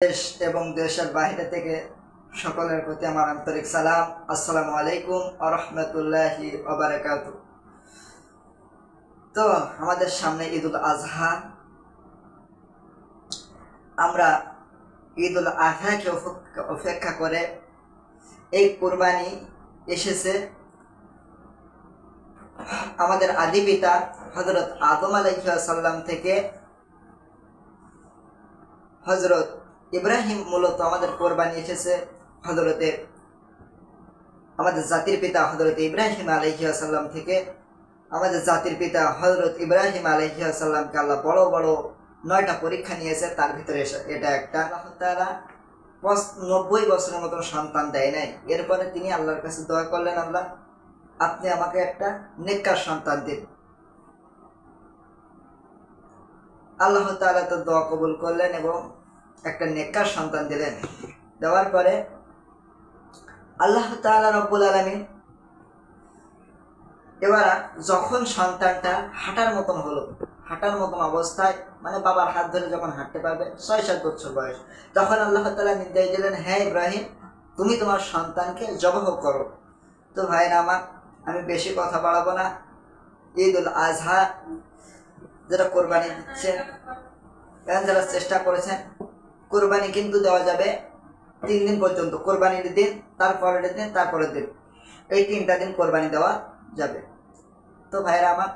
দেশ এবং দেশের বাইরে থেকে সকলের প্রতি আমার আন্তরিক সালাম। আসসালামু আলাইকুম ওয়া রাহমাতুল্লাহি ওয়া বারাকাতুহু। তো আমাদের সামনে ঈদুল আজহা। আমরা ঈদুল আজহাকে অপেক্ষা করে এই কুরবানি এসেছে আমাদের আদি পিতা হযরত আদম আলাইহিস সালাম থেকে হযরত ইব্রাহিম। মূলত আমাদের কোরবানি এসেছে আমাদের জাতির পিতা হযরত ইব্রাহিম আলাইহিস সালাম থেকে। আমাদের জাতির পিতা হযরত ইব্রাহিম আলাইহিস সালামকে আল্লাহ বড় বড় 9টা পরীক্ষা নিয়েছে, তার ভিতরে এটা একটা। আল্লাহ তাআলা 90 বছরের মতো সন্তান দেয় নাই। এরপরে তিনি আল্লাহর কাছে দোয়া করলেন, আল্লাহ আপনি আমাকে একটা নেককার সন্তান দিন। আল্লাহ তাআলা তো দোয়া কবুল করলেন এবং একটা নেককার সন্তান দিলেন। দেওয়ার পরে আল্লাহ তাআলা রব্বুল আলামিন এবার যখন সন্তানটা হাঁটার মতন হলো, হাঁটার মতন অবস্থায় মানে বাবার হাত ধরে যখন হাঁটতে পারবে 6-7 বছর বয়স, তখন আল্লাহ তাআলা নির্দেশ দিলেন, হ্যাঁ ইব্রাহিম তুমি তোমার সন্তানকে জবাহ করো। তো ভাইরা আমার, আমি বেশি কথা বাড়াবো না। ঈদুল আজহা যারা কোরবানি দিচ্ছে, যারা চেষ্টা করেছেন, কোরবানি কিন্তু দেওয়া যাবে 3 দিন পর্যন্ত। কোরবানির দিন, তারপরের দিন, তারপরের দিন, এই 3টা দিন কোরবানি দেওয়া যাবে। তো ভাইরা আমার,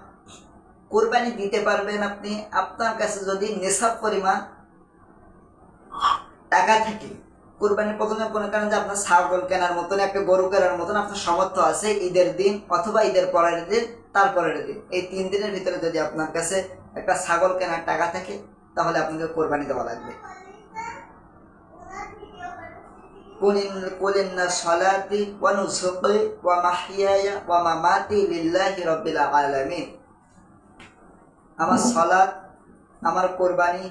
কোরবানি দিতে পারবেন আপনি আপনার কাছে যদি নিসাব পরিমাণ টাকা থাকে। কোরবানির প্রথমে মনে করেন যে আপনার ছাগল কেনার মতন, একটা গরু কেনার মতন আপনার সামর্থ্য আছে, ঈদের দিন অথবা ঈদের পরের দিন, তারপরের দিন, এই 3 দিনের ভিতরে যদি আপনার কাছে একটা ছাগল কেনার টাকা থাকে, তাহলে আপনাকে কোরবানি দেওয়া লাগবে। কুল ইন্না সলাতি ওয়া নুসুকি ওয়া মাহইয়ায়া ওয়া মামাতি লিল্লাহি রাব্বিল আলামিন। আমার সালাত, আমার কোরবানি,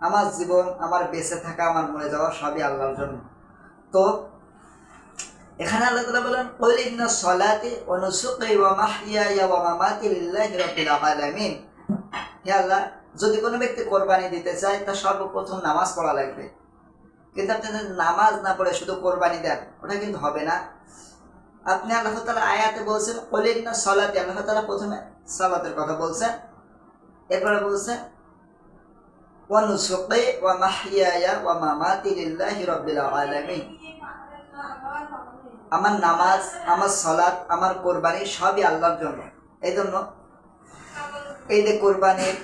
আমার জীবন, আমার বেঁচে থাকা, আমার মরে যাওয়া সবই আল্লাহর জন্য। তো এখানে আল্লাহ তাআলা বলেন, কুল ইন্না সলাতি ওয়া নুসুকি ওয়া মাহইয়ায়া ওয়া মামাতি লিল্লাহি রাব্বিল আলামিন। হে আল্লাহ, যদি কোনো ব্যক্তি কোরবানি দিতে চায় তার সর্বপ্রথম নামাজ পড়া লাগবে। কিন্তু আপনি যদি নামাজ না পড়ে শুধু কোরবানি দেন, ওটা কিন্তু হবে না। আপনি আল্লাহ তাআলা আয়াতে বলছেন কুল ইন্না সলাতি, আল্লাহ তাআলা প্রথমে সালাতের কথা বলছেন, এরপরে বলছেন ওয়া নুসুকি ওয়া মাহইয়ায়া ওয়া মামাতি লিল্লাহি রাব্বিল আলামিন। আমার নামাজ, আমার সালাত, আমার কোরবানি সবই আল্লাহর জন্য। এই জন্য এই যে কোরবানির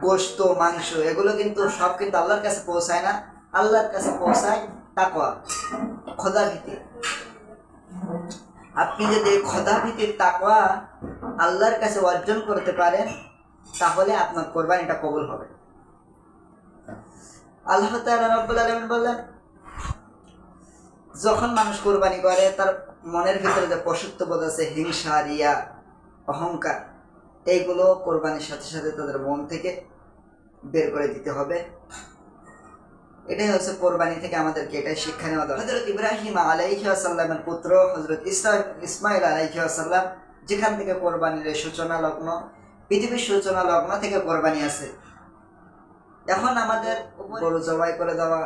গোশত, মাংস, এগুলো কিন্তু সব কিন্তু আল্লাহর কাছে পৌঁছায় না। আল্লাহর কাছে পৌঁছায় তাকওয়া, খোদা ভীতি। আপনি যদি খোদা ভীতির তাকওয়া আল্লাহর কাছে অর্জন করতে পারেন, তাহলে আপনার কোরবানিটা কবুল হবে। আল্লাহ তাআলা রব্বুল আলামিন বললেন, যখন মানুষ কোরবানি করে তার মনের ভিতরে যে পশুত্ববোধ আছে, হিংসা, রিয়া, অহংকার, এইগুলো কোরবানির সাথে সাথে তাদের মন থেকে বের করে দিতে হবে। এটাই হচ্ছে কোরবানি থেকে আমাদেরকে এটাই শিক্ষা নেওয়া দরকার। হযরত ইব্রাহিম আলাইহিস সালামের পুত্র হযরত ইসমাঈল আলাইহিস সালাম, যেখান থেকে কোরবানির সূচনা লগ্ন, পৃথিবীর সূচনা লগ্ন থেকে কোরবানি আছে। এখন আমাদের গরু জবাই করে দেওয়া,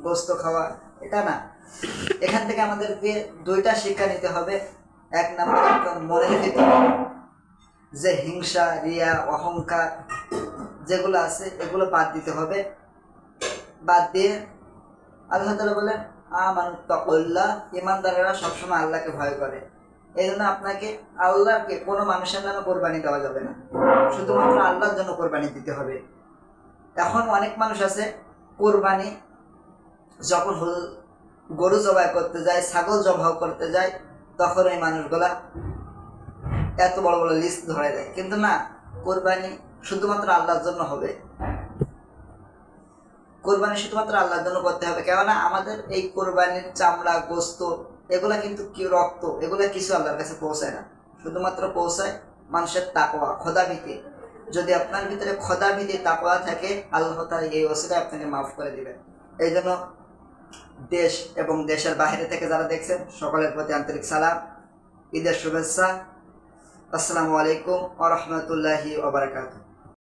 গোশত খাওয়া, এটা না। এখান থেকে আমাদেরকে 2টা শিক্ষা নিতে হবে। 1 নম্বর, মনের ভিতরে যে হিংসা, রিয়া, অহংকার যেগুলো আছে, এগুলো বাদ দিতে হবে। বাদ দিয়ে আল্লাহ তাআলা বলেন আমানুত্তাকুল্লাহ, ইমানদারেরা সবসময় আল্লাহকে ভয় করে। এই জন্য আপনাকে আল্লাহকে কোনো মানুষের নামে কোরবানি দেওয়া যাবে না, শুধুমাত্র আল্লাহর জন্য কোরবানি দিতে হবে। এখন অনেক মানুষ আছে কোরবানি যখন গরু জবাই করতে যায়, ছাগল জবাই করতে যায়, তখন ওই মানুষগুলা এত বড় বড় লিস্ট ধরে দেয়। কিন্তু না, কোরবানি শুধুমাত্র আল্লাহর জন্য হবে। কোরবানি শুধুমাত্র আল্লাহর জন্য করতে হবে। কেননা আমাদের এই কোরবানির চামড়া, গোশত, এগুলা কিন্তু কি রক্ত, এগুলা কিছু আল্লাহর কাছে পৌঁছায় না। শুধুমাত্র পৌঁছায় মানুষের তাকওয়া, খোদা ভীতি। যদি আপনার ভিতরে খোদা ভীতি, তাকওয়া থাকে, আল্লাহ তাআলা এই ওসিলায় আপনাকে মাফ করে দিবেন। এই জন্য দেশ এবং দেশের বাইরে থেকে যারা দেখছেন, সকলের প্রতি আন্তরিক সালাম, ঈদের শুভেচ্ছা। আসসালামু আলাইকুম ওয়া রাহমাতুল্লাহি ওয়া বারাকাতুহু।